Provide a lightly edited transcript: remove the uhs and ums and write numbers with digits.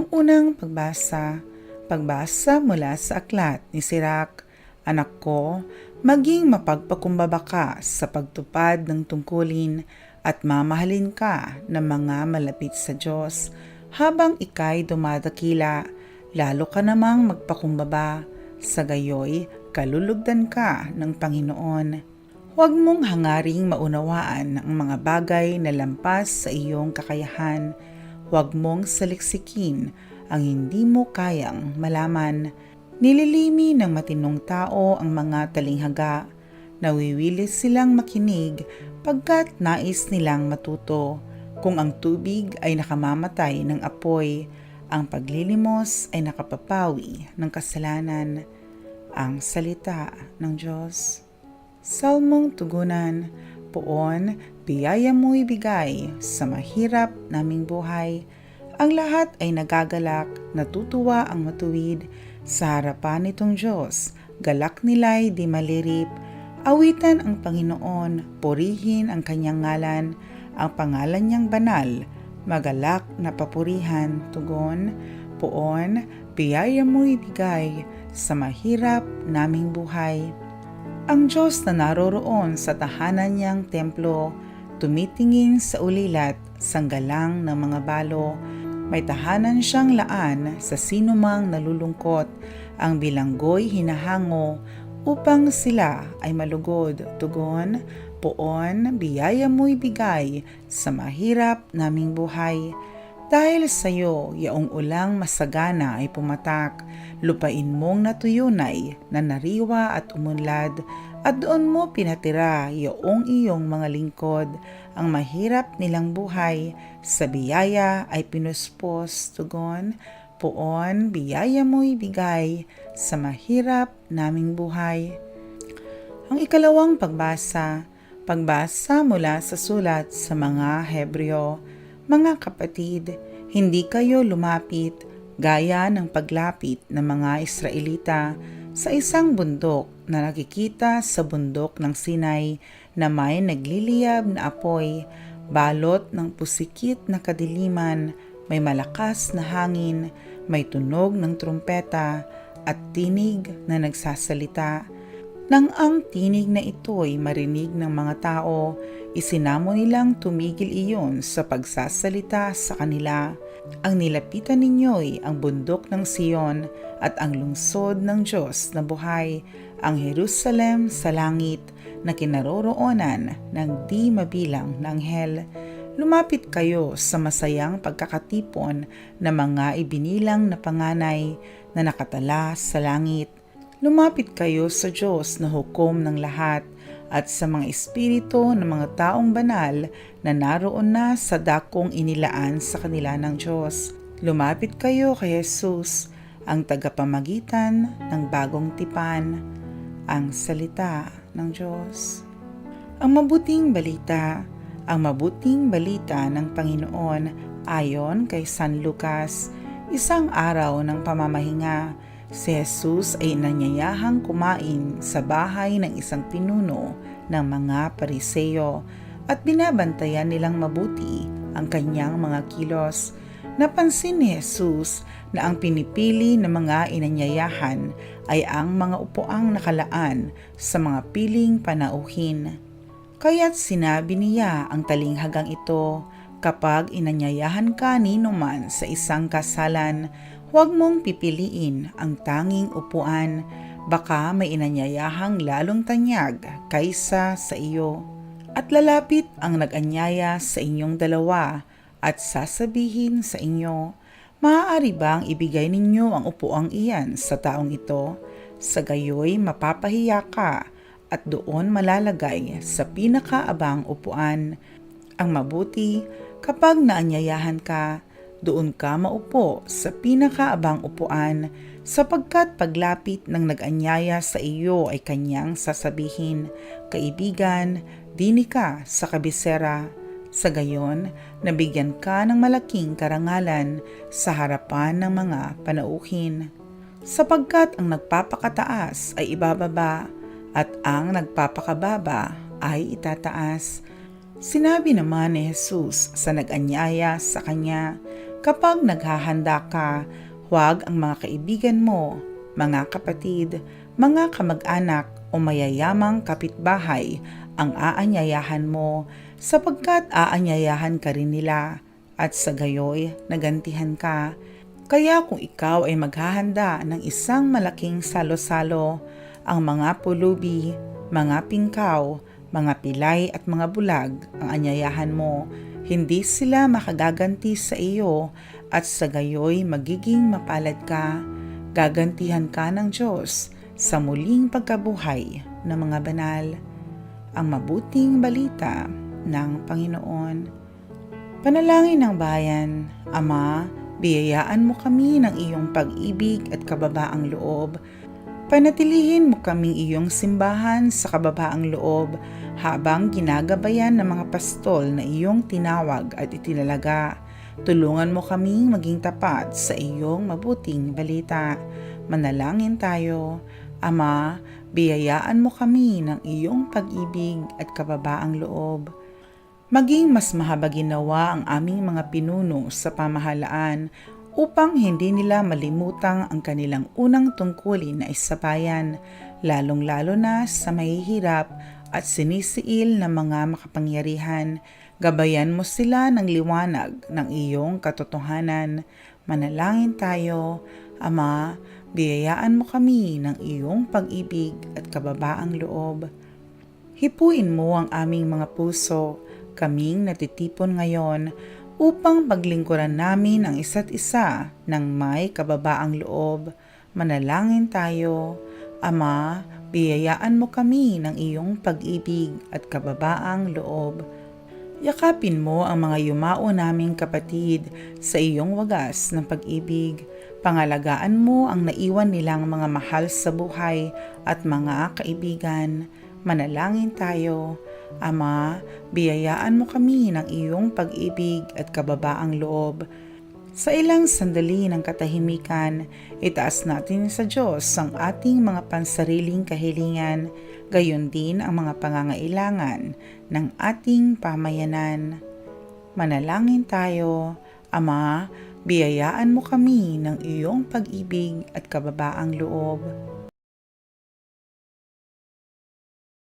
Ang unang pagbasa mula sa aklat ni Sirach. Anak ko, maging mapagpakumbaba ka sa pagtupad ng tungkulin at mamahalin ka ng mga malapit sa Diyos. Habang ika'y dumadakila, lalo ka namang magpakumbaba, sa gayoy kalulugdan ka ng Panginoon. Huwag mong hangaring maunawaan ang mga bagay na lampas sa iyong kakayahan. Huwag mong saliksikin ang hindi mo kayang malaman. Nililimi ng matinong tao ang mga talinghaga. Nawiwilis silang makinig pagkat nais nilang matuto. Kung ang tubig ay nakamamatay ng apoy, ang paglilimos ay nakapapawi ng kasalanan. Ang salita ng Diyos. Salmong tugunan. Poon, biyaya mo ibigay sa mahirap naming buhay. Ang lahat ay nagagalak, natutuwa ang matuwid sa harapan nitong Diyos. Galak nila'y di malirip. Awitan ang Panginoon, purihin ang kanyang ngalan, ang pangalan niyang banal. Magalak na papurihan, tugon. Poon, biyaya mo ibigay sa mahirap naming buhay. Ang Diyos na naroroon sa tahanan niyang templo, tumitingin sa ulilat, sanggalang ng mga balo. May tahanan siyang laan sa sinumang nalulungkot. Ang bilanggo'y hinahango upang sila ay malugod. Tugon, poon, biyaya mo ibigay sa mahirap naming buhay. Dahil sa iyo, yaong ulang masagana ay pumatak, lupain mong natuyunay na nariwa at umunlad, at doon mo pinatira yaong iyong mga lingkod. Ang mahirap nilang buhay, sa biyaya ay pinuspos. Tugon, poon, biyaya mo ibigay sa mahirap naming buhay. Ang ikalawang pagbasa mula sa sulat sa mga Hebreo. Mga kapatid, hindi kayo lumapit gaya ng paglapit ng mga Israelita sa isang bundok na nakikita sa bundok ng Sinai na may nagliliyab na apoy, balot ng pusikit na kadiliman, may malakas na hangin, may tunog ng trumpeta at tinig na nagsasalita. Nang ang tinig na ito'y marinig ng mga tao, isinamo nilang tumigil iyon sa pagsasalita sa kanila. Ang nilapitan ninyo'y ang bundok ng Sion at ang lungsod ng Diyos na buhay, ang Jerusalem sa langit na kinaroroonan ng di mabilang na anghel. Lumapit kayo sa masayang pagkakatipon ng mga ibinilang na panganay na nakatala sa langit. Lumapit kayo sa Diyos na hukom ng lahat at sa mga espiritu ng mga taong banal na naroon na sa dakong inilaan sa kanila ng Diyos. Lumapit kayo kay Jesus, ang tagapamagitan ng bagong tipan. Ang salita ng Diyos. Ang mabuting balita ng Panginoon ayon kay San Lucas. Isang araw ng pamamahinga, si Jesus ay nanyayahang kumain sa bahay ng isang pinuno ng mga Pariseo at binabantayan nilang mabuti ang kanyang mga kilos. Napansin ni Jesus na ang pinipili ng mga inanyayahan ay ang mga upuang nakalaan sa mga piling panauhin. Kaya't sinabi niya ang talinghagang ito, kapag inanyayahan ka nino man sa isang kasalan, huwag mong pipiliin ang tanging upuan, baka may inanyayahang lalong tanyag kaysa sa iyo. At lalapit ang nag-anyaya sa inyong dalawa at sasabihin sa inyo, maaari bang ibigay ninyo ang upuang iyan sa taong ito? Sa gayoy mapapahiya ka at doon malalagay sa pinakaabang upuan. Ang mabuti, kapag naanyayahan ka, doon ka maupo sa pinakaabang upuan, sapagkat paglapit ng nag-anyaya sa iyo ay kanyang sasabihin, kaibigan, dini ka sa kabisera. Sa gayon, nabigyan ka ng malaking karangalan sa harapan ng mga panauhin. Sapagkat ang nagpapakataas ay ibababa, at ang nagpapakababa ay itataas. Sinabi naman ni Jesus sa nag-anyaya sa kanya, Kapag naghahanda ka, huwag ang mga kaibigan mo, mga kapatid, mga kamag-anak o mayayamang kapitbahay ang aanyayahan mo sapagkat aanyayahan ka rin nila at sa gayoy nagantihan ka. Kaya kung ikaw ay maghahanda ng isang malaking salo-salo, ang mga pulubi, mga pingkaw, mga pilay at mga bulag ang anyayahan mo, hindi sila makagaganti sa iyo at sa gayoy magiging mapalad ka. Gagantihan ka ng Diyos sa muling pagkabuhay ng mga banal. Ang mabuting balita ng Panginoon. Panalangin ng bayan. Ama, biyayaan mo kami ng iyong pag-ibig at kababaang loob. Panatilihin mo kaming iyong simbahan sa kababaang loob habang ginagabayan ng mga pastol na iyong tinawag at itinalaga. Tulungan mo kaming maging tapat sa iyong mabuting balita. Manalangin tayo. Ama, biyayaan mo kami ng iyong pag-ibig at kababaang loob. Maging mas mahabaginawa ang aming mga pinuno sa pamahalaan upang hindi nila malimutang ang kanilang unang tungkulin na isabayan, lalong-lalo na sa mahihirap at sinisiil na mga makapangyarihan. Gabayan mo sila ng liwanag ng iyong katotohanan. Manalangin tayo. Ama, biyayaan mo kami ng iyong pag-ibig at kababaang loob. Hipuin mo ang aming mga puso, kaming natitipon ngayon, upang paglingkuran namin ang isa't isa ng may kababaang loob. Manalangin tayo. Ama, biyayaan mo kami ng iyong pag-ibig at kababaang loob. Yakapin mo ang mga yumao naming kapatid sa iyong wagas ng pag-ibig. Pangalagaan mo ang naiwan nilang mga mahal sa buhay at mga kaibigan. Manalangin tayo. Ama, biyayaan mo kami ng iyong pag-ibig at kababaang loob. Sa ilang sandali ng katahimikan, itaas natin sa Diyos ang ating mga pansariling kahilingan, gayon din ang mga pangangailangan ng ating pamayanan. Manalangin tayo. Ama, biyayaan mo kami ng iyong pag-ibig at kababaang loob.